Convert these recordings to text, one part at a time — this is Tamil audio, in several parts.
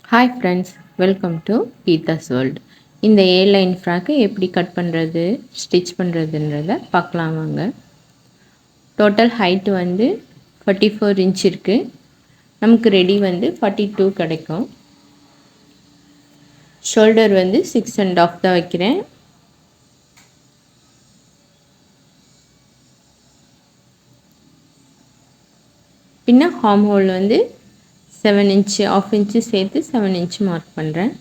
Hi friends, welcome to Geetha's world. இந்த ஏர்லைன் ஃப்ராக்கு எப்படி கட் பண்ணுறது, ஸ்டிச் பண்ணுறதுன்றத பார்க்கலாம் வாங்க. டோட்டல் ஹைட்டு வந்து 44 இன்ச் இருக்குது. நமக்கு ரெடி வந்து 42 கிடைக்கும். ஷோல்டர் வந்து 6.5 தான் வைக்கிறேன். பின்ன ஹார்ம் ஹோல் வந்து 7 இன்ச்சு, ½ இன்ச்சு சேர்த்து 7 இன்ச்சு மார்க் பண்ணுறேன்.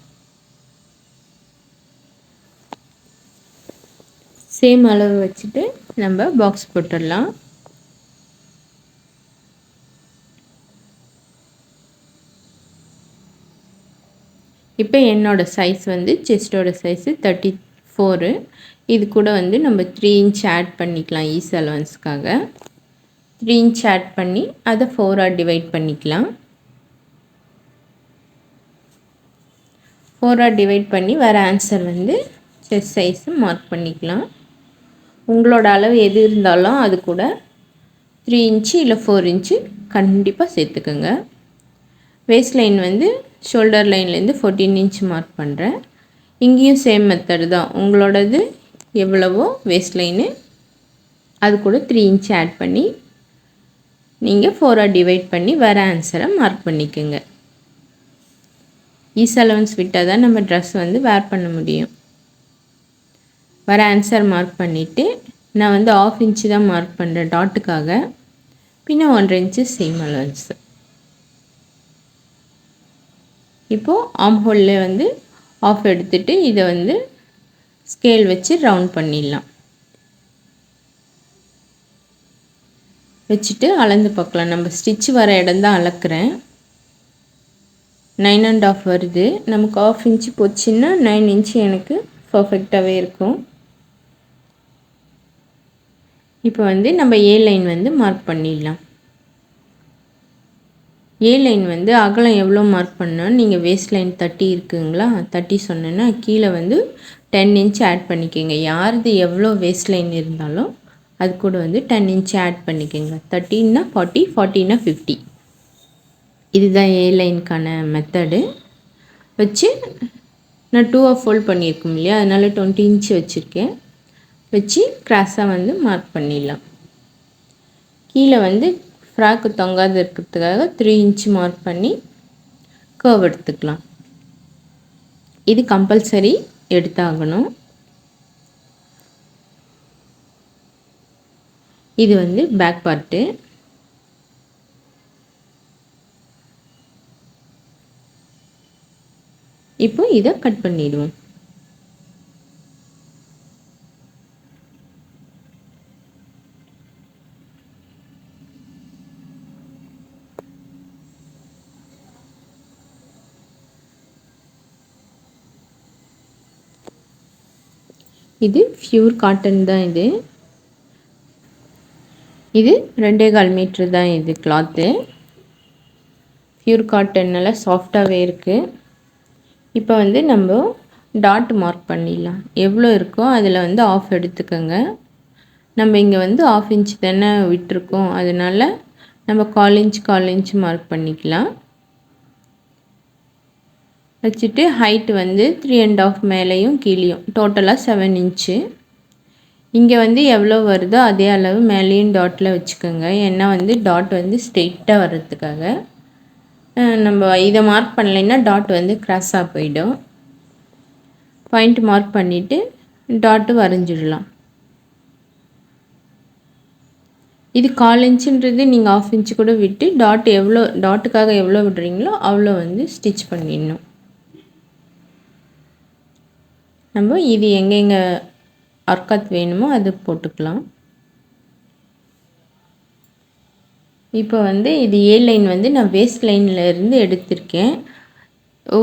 சேம் அளவு வச்சுட்டு நம்ம பாக்ஸ் போட்டுடலாம். இப்போ என்னோடய சைஸ் வந்து செஸ்டோட சைஸு 34. இது கூட வந்து நம்ம 3 இன்ச் ஆட் பண்ணிக்கலாம் ஈஸ் அலவன்ஸ்க்காக. 3 இன்ச் ஆட் பண்ணி அதை 4ஆக டிவைட் பண்ணிக்கலாம். 4ஆக டிவைட் பண்ணி வர ஆன்சர் வந்து செஸ்ட் சைஸு மார்க் பண்ணிக்கலாம். உங்களோட அளவு எது இருந்தாலும் அது கூட 3 இன்ச்சு இல்லை 4 இன்ச்சு கண்டிப்பாக சேர்த்துக்குங்க. வேஸ்ட் லைன் வந்து ஷோல்டர் லைன்லேருந்து 14 இன்ச் மார்க் பண்ணுறேன். இங்கேயும் சேம் மெத்தடு தான். உங்களோடது எவ்வளவோ வேஸ்ட் லைனு அது கூட 3 இன்ச் ஆட் பண்ணி நீங்கள் 4ஆக டிவைட் பண்ணி வர ஆன்சரை மார்க் பண்ணிக்கோங்க. ஈஸ் அலவன்ஸ் விட்டால் தான் நம்ம ட்ரெஸ் வந்து வேர் பண்ண முடியும். வர ஆன்சர் மார்க் பண்ணிவிட்டு நான் வந்து ½ இன்ச்சு தான் மார்க் பண்ணுறேன் டாட்டுக்காக. பின்ன 1.5 இன்ச்சு சேம் அலவன்ஸு. இப்போது ஆர்ம் ஹோலில் வந்து ஆஃப் எடுத்துகிட்டு இதை வந்து ஸ்கேல் வச்சு ரவுண்ட் பண்ணிடலாம். வச்சுட்டு அளந்து பார்க்கலாம். நம்ம ஸ்டிச் வர இடம் தான் அளக்குறேன். 9.5 வருது. நமக்கு ½ இன்ச்சு போச்சுன்னா 9 இன்ச்சு எனக்கு பர்ஃபெக்டாகவே இருக்கும். இப்போ வந்து நம்ம ஏ லைன் வந்து மார்க் பண்ணிடலாம். ஏ லைன் வந்து அகலம் எவ்வளோ மார்க் பண்ணால் நீங்கள் வேஸ்ட் லைன் 30 இருக்குங்களா, 30 சொன்னேன்னா கீழே வந்து 10 இன்ச் ஆட் பண்ணிக்கோங்க. யாருது எவ்வளோ வேஸ்ட் லைன் இருந்தாலும் அது கூட வந்து 10 இன்ச் ஆட் பண்ணிக்கோங்க. 30ன்னா 40, 40ன்னா 50. இதுதான் ஏ லைனுக்கான மெத்தடு. வச்சு நான் 2ஆக ஃபோல்ட் பண்ணியிருக்கோம் இல்லையா, அதனால் 20 இன்ச் வச்சுருக்கேன். வச்சு கிராஸாக வந்து மார்க் பண்ணிடலாம். கீழே வந்து ஃப்ராக்கு தொங்காது இருக்கிறதுக்காக 3 இன்ச் மார்க் பண்ணி கர்வ் எடுத்துக்கலாம். இது கம்பல்சரி எடுத்தாகணும். இது வந்து பேக் பார்ட்டு. இப்போ இதை கட் பண்ணிடுவோம். இது பியூர் காட்டன் தான். இது 2.25 மீட்ரு தான். இது கிளாத்து பியூர் காட்டன், நல்லா சாஃப்டாகவே இருக்குது. இப்போ வந்து நம்ம டாட் மார்க் பண்ணிடலாம். எவ்வளோ இருக்கோ அதில் வந்து ½ எடுத்துக்கோங்க. நம்ம இங்கே வந்து ½ இன்ச் தானே விட்டுருக்கோம், அதனால் நம்ம 1/4 இன்ச் மார்க் பண்ணிக்கலாம். வச்சுட்டு ஹைட்டு வந்து 3.5 மேலேயும் கீழேயும் டோட்டலாக 7 இன்ச்சு. இங்கே வந்து எவ்வளோ வருதோ அதே அளவு மேலேயும் டாட்டில் வச்சுக்கோங்க. ஏன்னா வந்து டாட் வந்து ஸ்ட்ரெயிட்டாக வர்றதுக்காக. நம்ம இதை மார்க் பண்ணலைன்னா டாட் வந்து கிராஸாக போயிடும். பாயிண்ட் மார்க் பண்ணிவிட்டு டாட்டு வரைஞ்சிடலாம். இது 1/4 இன்ச்சுன்றது நீங்கள் ½ இன்ச்சு கூட விட்டு டாட்டுக்காக எவ்வளோ விடுறீங்களோ அவ்வளோ வந்து ஸ்டிச் பண்ணிடணும். நம்ம இது எங்கெங்கே அர்க்காத் வேணுமோ அது போட்டுக்கலாம். இப்போ வந்து இது ஏ லைன் வந்து நான் வேஸ்ட் லைனில் இருந்து எடுத்திருக்கேன்.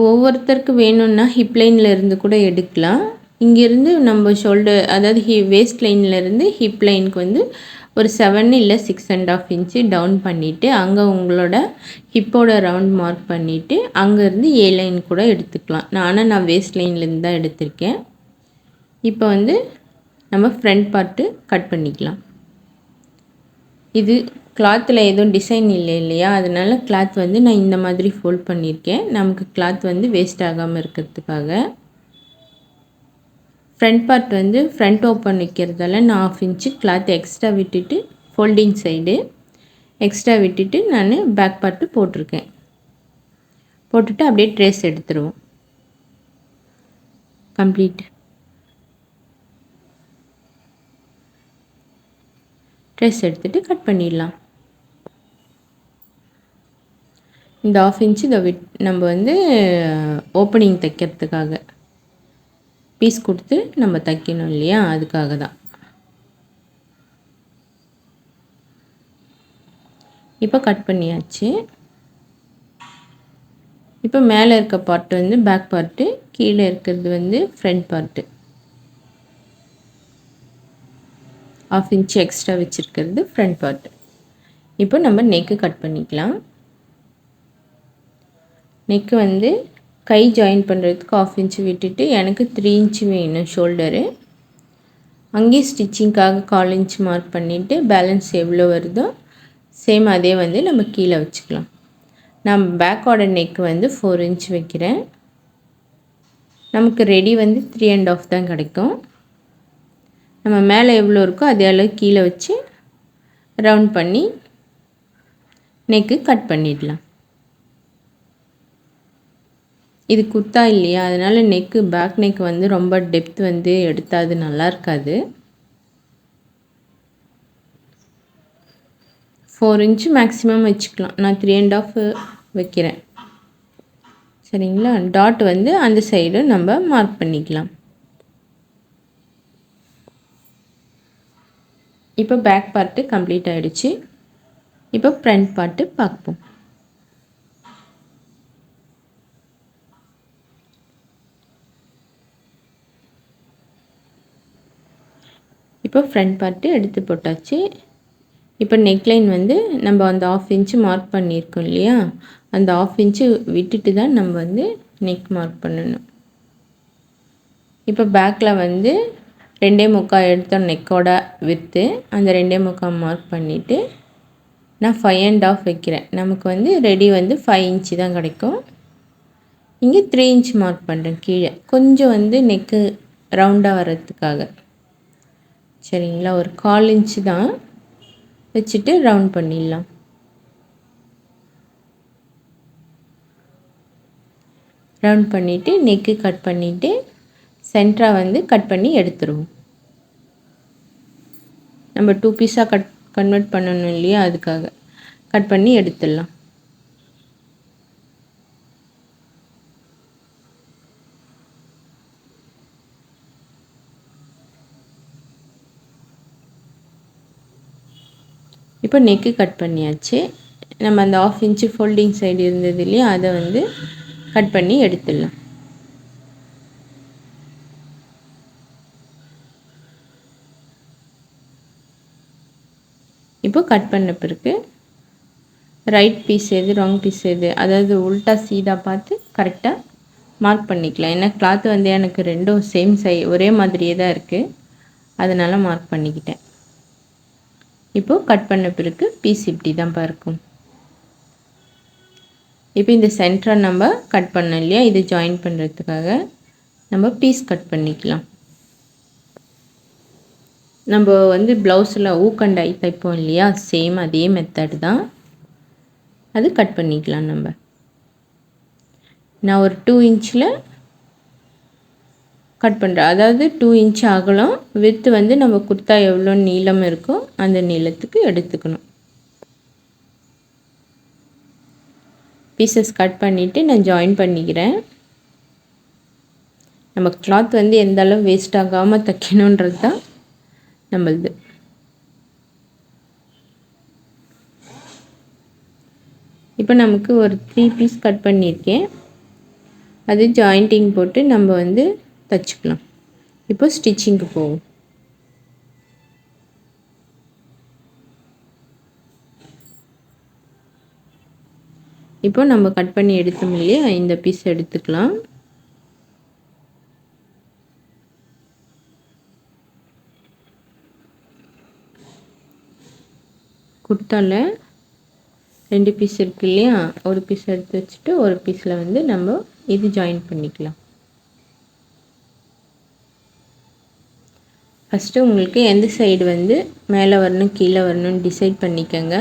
ஒவ்வொருத்தருக்கு வேணும்னா ஹிப் லைனில் இருந்து கூட எடுக்கலாம். இங்கேருந்து நம்ம ஷோல்டர், அதாவது வேஸ்ட் லைன்லேருந்து ஹிப் லைனுக்கு வந்து ஒரு 7 இல்லை 6.5 இன்ச்சு டவுன் பண்ணிவிட்டு அங்கே உங்களோட ஹிப்போட ரவுண்ட் மார்க் பண்ணிவிட்டு அங்கேருந்து ஏ லைன் கூட எடுத்துக்கலாம். நான் வேஸ்ட் லைன்லேருந்து தான் எடுத்திருக்கேன். இப்போ வந்து நம்ம ஃப்ரண்ட் பார்ட்டு கட் பண்ணிக்கலாம். இது கிளாத்தில் எதுவும் டிசைன் இல்லை இல்லையா, அதனால் கிளாத் வந்து நான் இந்த மாதிரி ஃபோல்ட் பண்ணியிருக்கேன். நமக்கு கிளாத் வந்து வேஸ்ட் ஆகாமல் இருக்கிறதுக்காக. ஃப்ரண்ட் பார்ட் வந்து ஃப்ரண்ட் ஓப்பன் வைக்கிறதால நான் 1/2 இன்ச்சு கிளாத் எக்ஸ்ட்ரா விட்டுட்டு ஃபோல்டிங் சைடு எக்ஸ்ட்ரா விட்டுட்டு நான் பேக் பார்ட்டு போட்டிருக்கேன். போட்டுட்டு அப்படியே ட்ரேஸ் எடுத்துருவோம். கம்ப்ளீட் ட்ரேஸ் எடுத்துகிட்டு கட் பண்ணிடலாம். இந்த 1/2 இன்ச்சு இதை நம்ம வந்து ஓப்பனிங் தைக்கிறதுக்காக பீஸ் கொடுத்து நம்ம தைக்கணும் இல்லையா, அதுக்காக தான். இப்போ கட் பண்ணியாச்சு. இப்போ மேலே இருக்க பார்ட் வந்து பேக் பார்ட்டு, கீழே இருக்கிறது வந்து ஃப்ரண்ட் பார்ட்டு. 1/2 இன்ச்சு எக்ஸ்ட்ரா வச்சுருக்கிறது ஃப்ரண்ட் பார்ட்டு. இப்போ நம்ம நெக்கு கட் பண்ணிக்கலாம். நெக்கு வந்து கை ஜாயின் பண்ணுறதுக்கு 1/2 இன்ச்சு விட்டுட்டு எனக்கு 3 இன்ச்சு வேணும் ஷோல்டரு. அங்கேயே ஸ்டிச்சிங்க்காக 1/4 இன்ச்சு மார்க் பண்ணிவிட்டு பேலன்ஸ் எவ்வளோ வருதோ சேம் அதே வந்து நம்ம கீழே வச்சுக்கலாம். நான் பேக்கோட நெக்கு வந்து 4 இன்ச் வைக்கிறேன். நமக்கு ரெடி வந்து 3 1/2 தான் கிடைக்கும். நம்ம மேலே எவ்வளோ இருக்கோ அதே அளவு கீழே வச்சு ரவுண்ட் பண்ணி நெக்கு கட் பண்ணிடலாம். இது குர்த்தா இல்லையா, அதனால் நெக்கு பேக் நெக் வந்து ரொம்ப டெப்த் வந்து எடுத்தால் அது நல்லா இருக்காது. 4 இன்ச்சு மேக்ஸிமம் வச்சுக்கலாம். நான் 3 1/2 வைக்கிறேன். சரிங்களா. டாட் வந்து அந்த சைடு நம்ம மார்க் பண்ணிக்கலாம். இப்போ பேக் பார்ட்டு கம்ப்ளீட் ஆகிடுச்சு. இப்போ ஃப்ரண்ட் பார்ட்டு பார்ப்போம். இப்போ ஃப்ரண்ட் பார்ட்டு எடுத்து போட்டாச்சு. இப்போ நெக்லைன் வந்து நம்ம அந்த 1/2 இன்ச்சு மார்க் பண்ணியிருக்கோம் இல்லையா, அந்த 1/2 இன்ச்சு விட்டுட்டு தான் நம்ம வந்து நெக் மார்க் பண்ணணும். இப்போ பேக்கில் வந்து 2 1/4 எடுத்தோம் நெக்கோட வித்து, அந்த 2 1/4 மார்க் பண்ணிவிட்டு நான் 5 1/2 வைக்கிறேன். நமக்கு வந்து ரெடி வந்து 5 இன்ச்சு தான் கிடைக்கும். இங்கே 3 இன்ச் மார்க் பண்ணுறேன் கீழே, கொஞ்சம் வந்து நெக்கு ரவுண்டாக வர்றதுக்காக. சரிங்களா. ஒரு 1/4 இன்ச்சு தான் வச்சுட்டு ரவுண்ட் பண்ணிடலாம். ரவுண்ட் பண்ணிவிட்டு நெக்கு கட் பண்ணிவிட்டு சென்டராக வந்து கட் பண்ணி எடுத்துருவோம். நம்ம 2 பீஸாக கன்வெர்ட் பண்ணணும் இல்லையா, அதுக்காக கட் பண்ணி எடுத்துடலாம். இப்போ நெக்கு கட் பண்ணியாச்சு. நம்ம அந்த 1/2 இன்ச்சு ஃபோல்டிங் சைடு இருந்தது இல்லையா, அதை வந்து கட் பண்ணி எடுத்துடலாம். இப்போ கட் பண்ண பிறகு ரைட் பீஸ் எது ராங் பீஸ் எது, அதாவது உல்ட்டா சீதா பார்த்து கரெக்டாக மார்க் பண்ணிக்கலாம். ஏன்னா கிளாத் வந்து எனக்கு ரெண்டும் சேம் ஒரே மாதிரியே தான் இருக்குது, அதனால் மார்க் பண்ணிக்கிட்டேன். இப்போது கட் பண்ண பிறகு பீஸ் இப்படி தான் இருக்கும். இப்போ இந்த சென்டரை நம்ம கட் பண்ணோம் இல்லையா, இது ஜாயின் பண்ணுறதுக்காக நம்ம பீஸ் கட் பண்ணிக்கலாம். நம்ம வந்து ப்ளவுஸில் ஊக்கண்டை தைப்போம் இல்லையா, சேம் அதே மெத்தட் தான். அது கட் பண்ணிக்கலாம். நான் ஒரு 2 இன்ச்சில் கட் பண்ணுறேன். அதாவது 2 இன்ச் அகலம், வித்து வந்து நம்ம குர்த்தா எவ்வளோ நீளம் இருக்கோ அந்த நீளத்துக்கு எடுத்துக்கணும். பீசஸ் கட் பண்ணிவிட்டு நான் ஜாயின் பண்ணிக்கிறேன். நம்ம கிளாத் வந்து எந்த அளவு வேஸ்ட் ஆகாமல் தைக்கணுன்றது தான் நம்மளது. இப்போ நமக்கு ஒரு 3 பீஸ் கட் பண்ணியிருக்கேன். அது ஜாயிண்டிங் போட்டு நம்ம வந்து தைச்சிக்கலாம். இப்போ ஸ்டிச்சிங்க்கு போவோம். இப்போ நம்ம கட் பண்ணி எடுத்தோம் இல்லையா, இந்த பீஸ் எடுத்துக்கலாம். குர்த்தால 2 பீஸ் இருக்கு இல்லையா, ஒரு பீஸ் எடுத்து வச்சுட்டு ஒரு பீஸில் வந்து நம்ம இது ஜாயின் பண்ணிக்கலாம். ஃபஸ்ட்டு உங்களுக்கு எந்த சைடு வந்து மேலே வரணும் கீழே வரணும்னு டிசைட் பண்ணிக்கோங்க.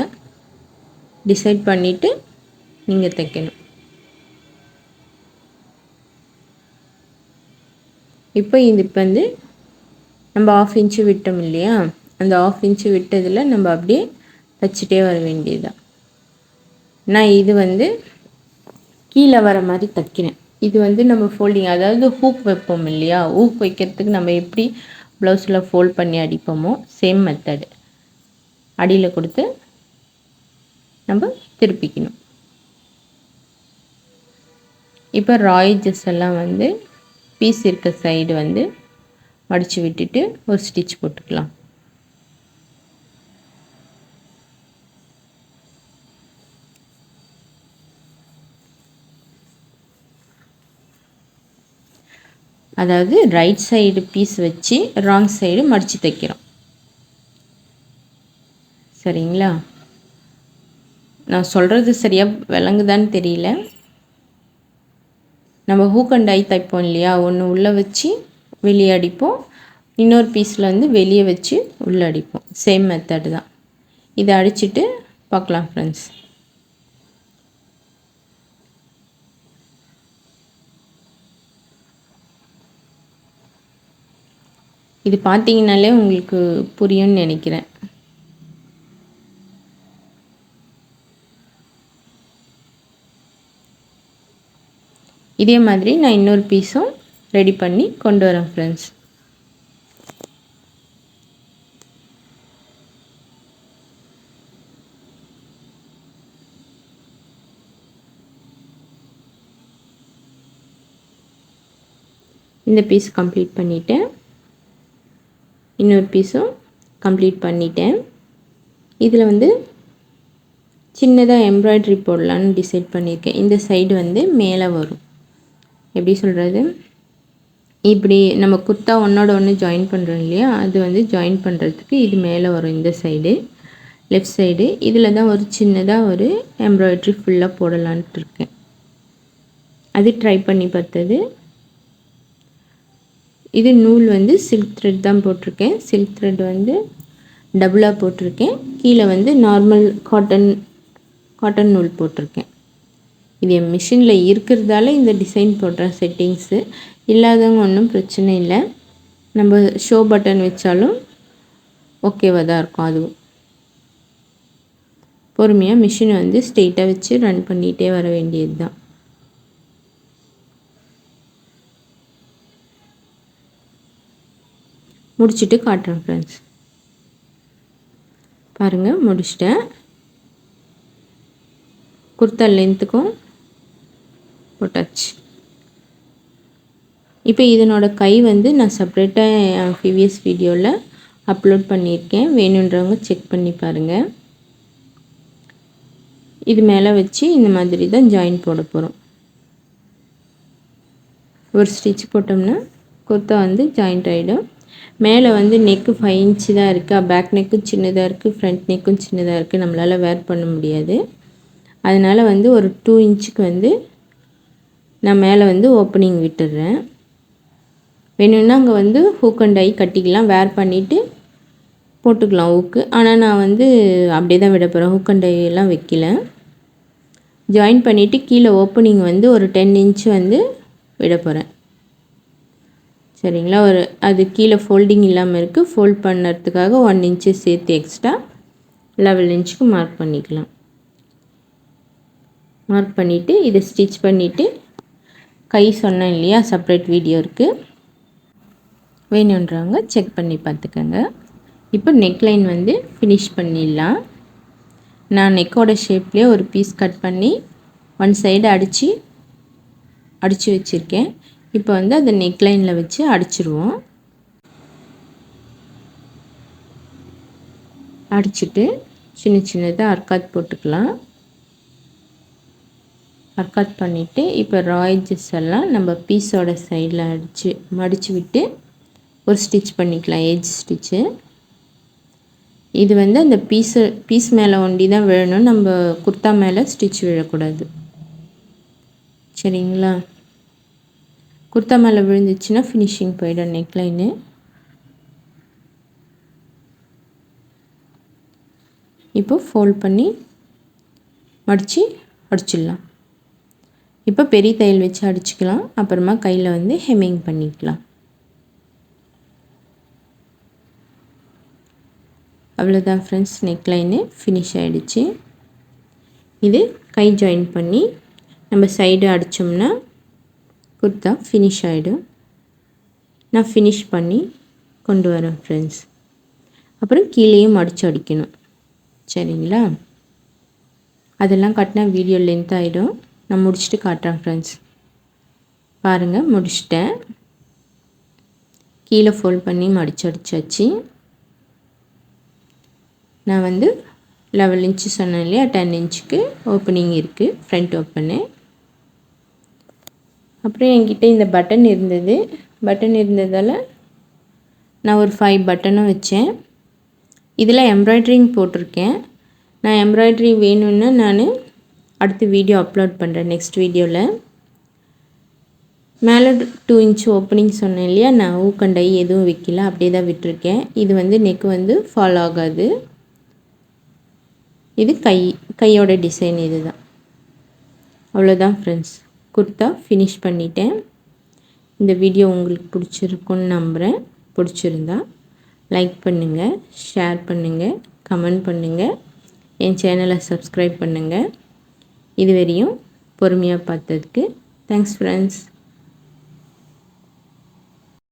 டிசைட் பண்ணிவிட்டு நீங்கள் தைக்கணும். இப்போ இது வந்து நம்ம 1/2 இன்ச்சு விட்டோம் இல்லையா, அந்த 1/2 இன்ச்சு விட்டதில் நம்ம அப்படியே தைச்சிட்டே வர வேண்டியதுதான். நான் இது வந்து கீழே வர மாதிரி தைக்கிறேன். இது வந்து நம்ம ஃபோல்டிங், அதாவது ஹூக் வைப்போம் இல்லையா, ஹூக் வைக்கிறதுக்கு நம்ம எப்படி ப்ளவுஸில் ஃபோல்ட் பண்ணி அடிப்போமோ சேம் மெத்தடு. அடியில் கொடுத்து நம்ம திருப்பிக்கணும். இப்போ ராய்ஜஸ் எல்லாம் வந்து பீஸ் இருக்க சைடு வந்து மடித்து விட்டுட்டு ஒரு ஸ்டிச் போட்டுக்கலாம். அதாவது ரைட் சைடு பீஸ் வச்சு ராங் சைடு மடித்து தைக்கிறோம். சரிங்களா? நான் சொல்கிறது சரியாக விளங்குதான்னு தெரியல. நம்ம ஹூக் அண்ட் ஐ தைப்போம் இல்லையா, ஒன்று உள்ளே வச்சு வெளியே அடிப்போம், இன்னொரு பீஸில் வந்து வெளியே வச்சு உள்ளே அடிப்போம். சேம் மெத்தடு தான். இதை அடிச்சுட்டு பார்க்கலாம் ஃப்ரெண்ட்ஸ். இது பார்த்தீங்கனாலே உங்களுக்கு புரியும்னு நினைக்கிறேன். இதே மாதிரி நான் இன்னொரு பீஸும் ரெடி பண்ணி கொண்டு வரேன் ஃப்ரெண்ட்ஸ். இந்த பீஸ் கம்ப்ளீட் பண்ணிட்டேன், இன்னொரு பீஸும் கம்ப்ளீட் பண்ணிட்டேன். இதில் வந்து சின்னதாக எம்ப்ராய்டரி போடலான்னு டிசைட் பண்ணியிருக்கேன். இந்த சைடு வந்து மேலே வரும். எப்படி சொல்கிறது, இப்படி நம்ம குர்த்தா ஒன்றோட ஒன்று ஜாயின் பண்ணுறோம் இல்லையா, அது வந்து ஜாயின் பண்ணுறதுக்கு இது மேலே வரும். இந்த சைடு லெஃப்ட் சைடு இதில் தான் ஒரு சின்னதாக ஒரு எம்ப்ராய்டரி ஃபுல்லாக போடலான்ட்டு இருக்கேன். அது ட்ரை பண்ணி பார்த்தது. இது நூல் வந்து சில்க் த்ரெட் தான் போட்டிருக்கேன். சில்க் த்ரெட் வந்து டபுளாக போட்டிருக்கேன். கீழே வந்து நார்மல் காட்டன் நூல் போட்டிருக்கேன். இது என் மிஷினில் இருக்கிறதால இந்த டிசைன் போடுறேன். செட்டிங்ஸு இல்லாதவங்க ஒன்றும் பிரச்சனை இல்லை, நம்ம ஷோ பட்டன் வச்சாலும் ஓகேவாக தான் இருக்கும். அதுவும் பொறுமையாக மிஷினை வந்து ஸ்ட்ரெயிட்டாக வச்சு ரன் பண்ணிகிட்டே வர வேண்டியது தான். முடிச்சுட்டு காட்டுறேன் ஃப்ரெண்ட்ஸ். பாருங்கள், முடிச்சிட்டேன். குர்த்தா லென்த்துக்கும் போட்டாச்சு. இப்போ இதனோட கை வந்து நான் செப்ரேட்டாக என் ப்ரீவியஸ் வீடியோவில் அப்லோட் பண்ணியிருக்கேன். வேணுன்றவங்க செக் பண்ணி பாருங்கள். இது மேலே வச்சு இந்த மாதிரி தான் ஜாயின் போட போகிறோம். ஒரு ஸ்டிச் போட்டோம்னா குர்த்தா வந்து ஜாயிண்ட் ஆகிடும். மேலே வந்து நெக்கு 5 இன்ச்சு தான் இருக்குது. பேக் நெக்கும் சின்னதாக இருக்குது, ஃப்ரண்ட் நெக்கும் சின்னதாக இருக்குது. நம்மளால் வேர் பண்ண முடியாது. அதனால் வந்து ஒரு 2 இன்ச்சுக்கு வந்து நான் மேலே வந்து ஓப்பனிங் விட்டுடுறேன். வேணும்னா அங்கே வந்து ஹூக் அண்ட் ஐ கட்டிக்கலாம், வேர் பண்ணிவிட்டு போட்டுக்கலாம் ஹூக்கு. ஆனால் நான் வந்து அப்படியே தான் விட போகிறேன், ஹூக் அண்ட் ஐ எல்லாம் வைக்கல. ஜாயின் பண்ணிவிட்டு கீழே ஓப்பனிங் வந்து ஒரு 10 இன்ச்சு வந்து விட போகிறேன். சரிங்களா? ஒரு அது கீழே ஃபோல்டிங் இல்லாமல் இருக்குது. ஃபோல்ட் பண்ணுறதுக்காக 1 இன்ச்சு சேர்த்து எக்ஸ்ட்ரா 11 இன்ச்சுக்கு மார்க் பண்ணிக்கலாம். மார்க் பண்ணிவிட்டு இதை ஸ்டிச் பண்ணிவிட்டு கை சொன்னேன் இல்லையா, செப்ரேட் வீடியோ இருக்குது, வேணுன்றவங்க செக் பண்ணி பார்த்துக்கோங்க. இப்போ நெக்லைன் வந்து ஃபினிஷ் பண்ணிடலாம். நான் நெக்கோட ஷேப்லேயே ஒரு பீஸ் கட் பண்ணி ஒன் சைடு அடித்து வச்சுருக்கேன். இப்போ வந்து அதை நெக்லைனில் வச்சு அடிச்சிருவோம். அடிச்சுட்டு சின்ன சின்னதாக அர்க்காத் போட்டுக்கலாம். அர்க்காத் பண்ணிவிட்டு இப்போ ராய்ஜஸ் எல்லாம் நம்ம பீஸோட சைடில் மடித்து விட்டு ஒரு ஸ்டிச் பண்ணிக்கலாம், எட்ஜ் ஸ்டிச்சு. இது வந்து அந்த பீஸ் மேலே ஒண்டி தான் விழணும், நம்ம குர்த்தா மேலே ஸ்டிச் விழக்கூடாது. சரிங்களா? குர்த்தா மேலே விழுந்துச்சுன்னா ஃபினிஷிங் போயிடும் நெக்லைனு. இப்போ ஃபோல்ட் பண்ணி மடித்து அடிச்சிடலாம். இப்போ பெரிய தையல் வச்சு அடிச்சுக்கலாம். அப்புறமா கையில் வந்து ஹெம்மிங் பண்ணிக்கலாம். அவ்வளோதான் ஃப்ரெண்ட்ஸ், நெக்லைனு ஃபினிஷ் ஆகிடுச்சு. இது கை ஜாயின் பண்ணி நம்ம சைடு அடித்தோம்னா குர்த்தா ஃபினிஷ் ஆகிடும். நான் ஃபினிஷ் பண்ணி கொண்டு வரேன் ஃப்ரெண்ட்ஸ். அப்புறம் கீழேயும் மடித்து அடிக்கணும். சரிங்களா? அதெல்லாம் காட்டினா வீடியோ லென்த் ஆகிடும். நான் முடிச்சுட்டு காட்டுறேன் ஃப்ரெண்ட்ஸ். பாருங்கள், முடிச்சிட்டேன். கீழே ஃபோல்ட் பண்ணி மடித்து அடிச்சாச்சு. நான் வந்து 11 இன்ச்சு சொன்னேன் இல்லையா, 10 இன்ச்சுக்கு ஓப்பனிங் இருக்குது, ஃப்ரண்ட் ஓப்பனு. அப்புறம் என்கிட்ட இந்த பட்டன் இருந்ததால் நான் ஒரு 5 பட்டனும் வச்சேன். இதில் எம்ப்ராய்ட்ரிங் போட்டிருக்கேன். நான் எம்ப்ராய்ட்ரி வேணும்னா நான் அடுத்த வீடியோ அப்லோட் பண்ணுறேன், நெக்ஸ்ட் வீடியோவில். மேலே 2 இன்ச் ஓப்பனிங் சொன்னேன் இல்லையா, நான் ஊக்கண்டை எதுவும் வைக்கல, அப்படியே தான் விட்டுருக்கேன். இது வந்து நெக் வந்து ஃபால் ஆகாது. இது கையோட டிசைன் இது தான். அவ்வளோதான் ஃப்ரெண்ட்ஸ், குர்த்தா ஃபினிஷ் பண்ணிட்டேன். இந்த வீடியோ உங்களுக்கு பிடிச்சிருக்குன்னு நம்புகிறேன். பிடிச்சிருந்தா லைக் பண்ணுங்கள், ஷேர் பண்ணுங்கள், கமெண்ட் பண்ணுங்கள், என் சேனலை சப்ஸ்கிரைப் பண்ணுங்கள். இதுவரையும் பொறுமையாக பார்த்ததுக்கு தேங்க்ஸ் ஃப்ரெண்ட்ஸ்.